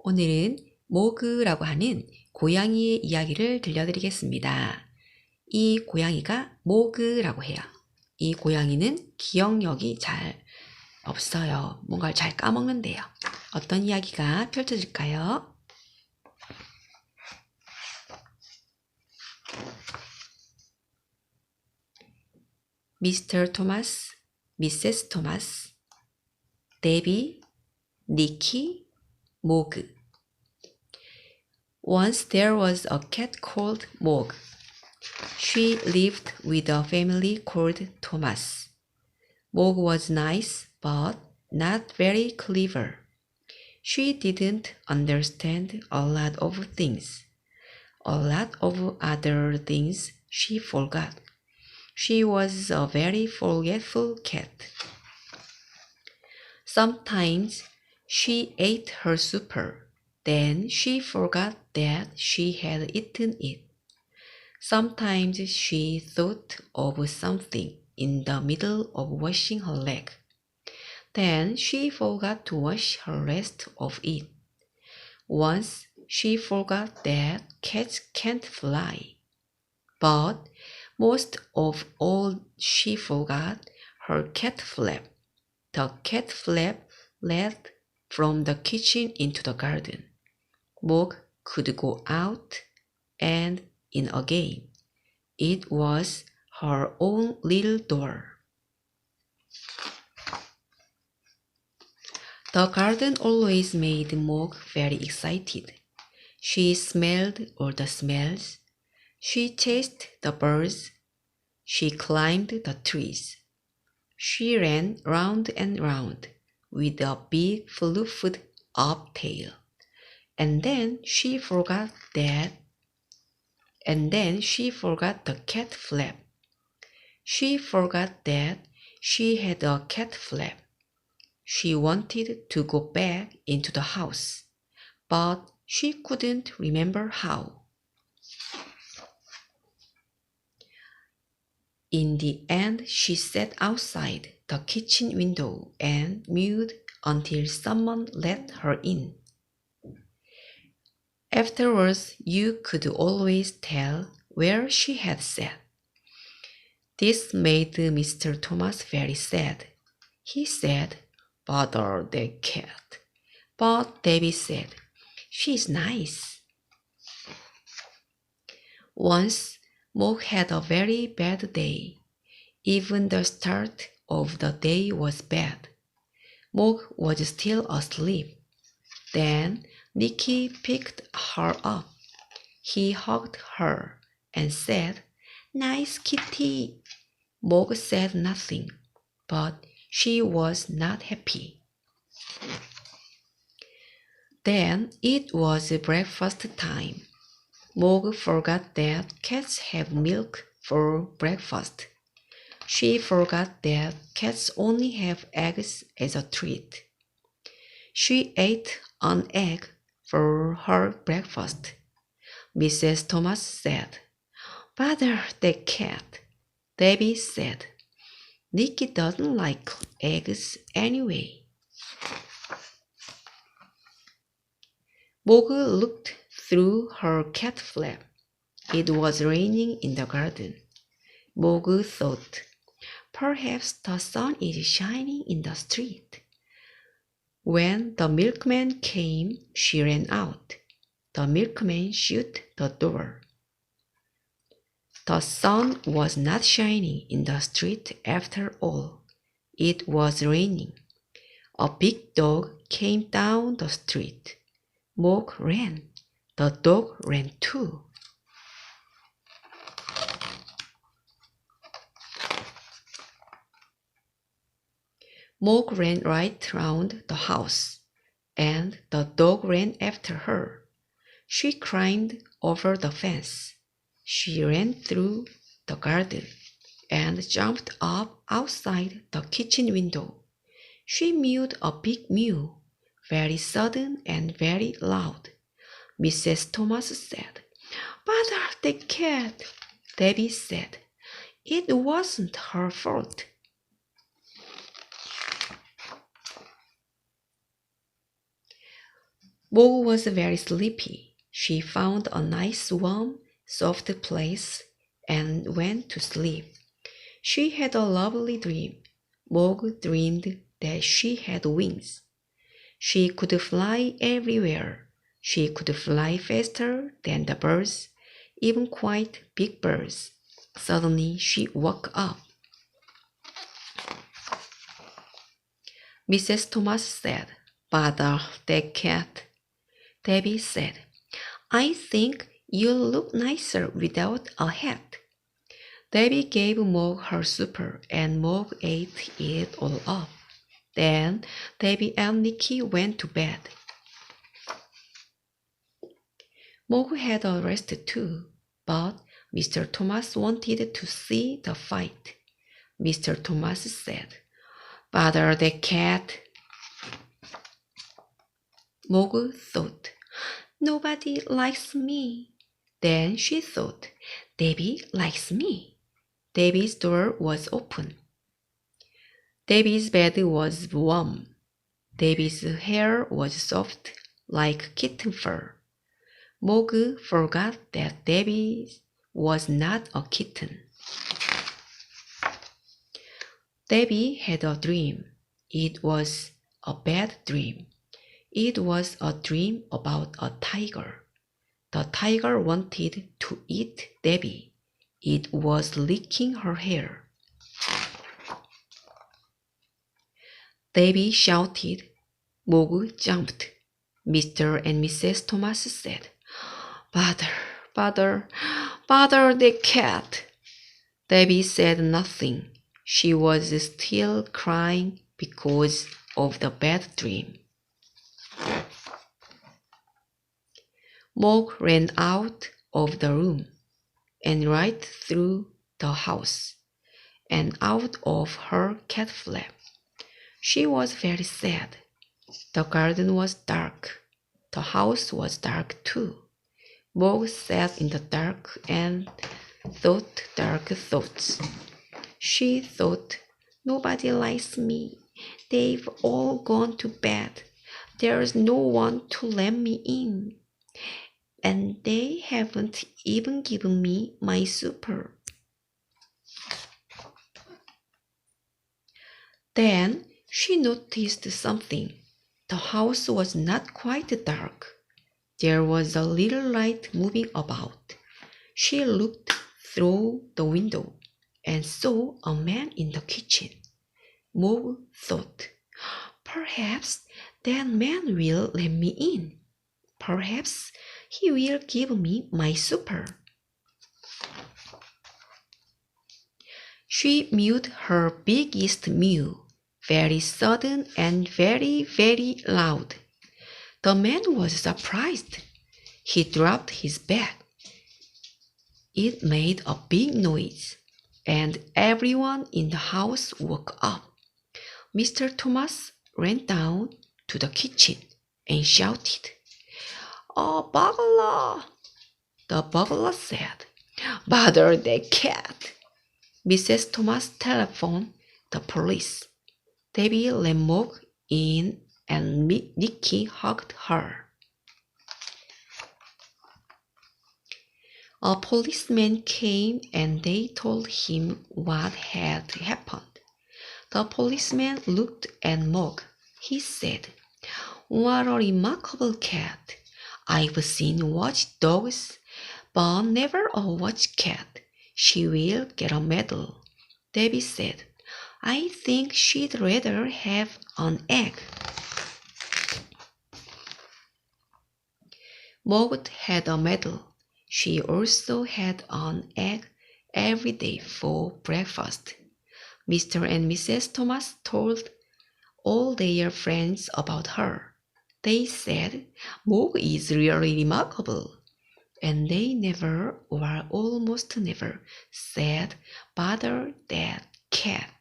오늘은 모그라고 하는 고양이의 이야기를 들려드리겠습니다. 이 고양이가 모그라고 해요. 이 고양이는 기억력이 잘 없어요. 뭔가를 잘 까먹는데요. 어떤 이야기가 펼쳐질까요? 미스터 토마스, 미세스 토마스, 데비, 니키, 모그. Once there was a cat called Mog. She lived with a family called Thomas. Mog was nice, but not very clever. She didn't understand a lot of things. A lot of other things she forgot. She was a very forgetful cat. Sometimes she ate her supper. Then she forgot that she had eaten it. Sometimes she thought of something in the middle of washing her leg. Then she forgot to wash her rest of it. Once she forgot that cats can't fly. But most of all she forgot her cat flap. The cat flap led from the kitchen into the garden. Mog could go out and in again. It was her own little door. The garden always made Mog very excited. She smelled all the smells. She chased the birds. She climbed the trees. She ran round and round with a big fluffed up tail. And then she forgot the cat flap. She forgot that she had a cat flap. She wanted to go back into the house, but she couldn't remember how. In the end, she sat outside the kitchen window and mewed until someone let her in. Afterwards, you could always tell where she had sat. This made Mr. Thomas very sad. He said, "Bother that cat." But Debbie said, "She's nice." Once, Mog had a very bad day. Even the start of the day was bad. Mog was still asleep. Then Nicky picked her up. He hugged her and said, "Nice kitty." Mog said nothing, but she was not happy. Then it was breakfast time. Mog forgot that cats have milk for breakfast. She forgot that cats only have eggs as a treat. She ate an egg for her breakfast. Mrs. Thomas said, "Bother that cat." Debbie said, "Nicky doesn't like eggs anyway." Mog looked through her cat flap. It was raining in the garden. Mog thought, "Perhaps the sun is shining in the street." When the milkman came, she ran out. The milkman shut the door. The sun was not shining in the street after all. It was raining. A big dog came down the street. Mog ran. The dog ran too. Mog ran right round the house, and the dog ran after her. She climbed over the fence. She ran through the garden and jumped up outside the kitchen window. She mewed a big mew, very sudden and very loud. Mrs. Thomas said, "Bother the cat." Debbie said, "It wasn't her fault." Mog was very sleepy. She found a nice, warm, soft place and went to sleep. She had a lovely dream. Mog dreamed that she had wings. She could fly everywhere. She could fly faster than the birds, even quite big birds. Suddenly she woke up. Mrs. Thomas said, "Bother that cat." Debbie said, "I think you'll look nicer without a hat." Debbie gave Mog her supper, and Mog ate it all up. Then Debbie and Nicky went to bed. Mog had a rest too, but Mr. Thomas wanted to see the fight. Mr. Thomas said, "Bother the cat." Mog thought, "Nobody likes me." Then she thought, "Debbie likes me." Debbie's door was open. Debbie's bed was warm. Debbie's hair was soft, like kitten fur. Mog forgot that Debbie was not a kitten. Debbie had a dream. It was a bad dream. It was a dream about a tiger. The tiger wanted to eat Debbie. It was licking her hair. Debbie shouted. Mog jumped. Mr. and Mrs. Thomas said, "Bother, bother, bother the cat." Debbie said nothing. She was still crying because of the bad dream. Mog ran out of the room and right through the house and out of her cat flap. She was very sad. The garden was dark. The house was dark too. Mog sat in the dark and thought dark thoughts. She thought, "Nobody likes me. They've all gone to bed. There's no one to let me in. And they haven't even given me my supper." Then she noticed something. The house was not quite dark. There was a little light moving about. She looked through the window and saw a man in the kitchen. Mog thought, "Perhaps that man will let me in. Perhaps he will give me my supper." She mewed her biggest mew, very sudden and very, very loud. The man was surprised. He dropped his bag. It made a big noise, and everyone in the house woke up. Mr. Thomas ran down to the kitchen and shouted, "A burglar!" The burglar said, "Bother the cat." Mrs. Thomas telephoned the police. Debbie let Mog in and Nicky hugged her. A policeman came and they told him what had happened. The policeman looked at Mog. He said, "What a remarkable cat. I've seen watchdogs, but never a watch cat. She will get a medal." Debbie said, "I think she'd rather have an egg." Mog had a medal. She also had an egg every day for breakfast. Mr. and Mrs. Thomas told all their friends about her. They said, "Mog is really remarkable." And they never, or almost never, said, "Bother that cat."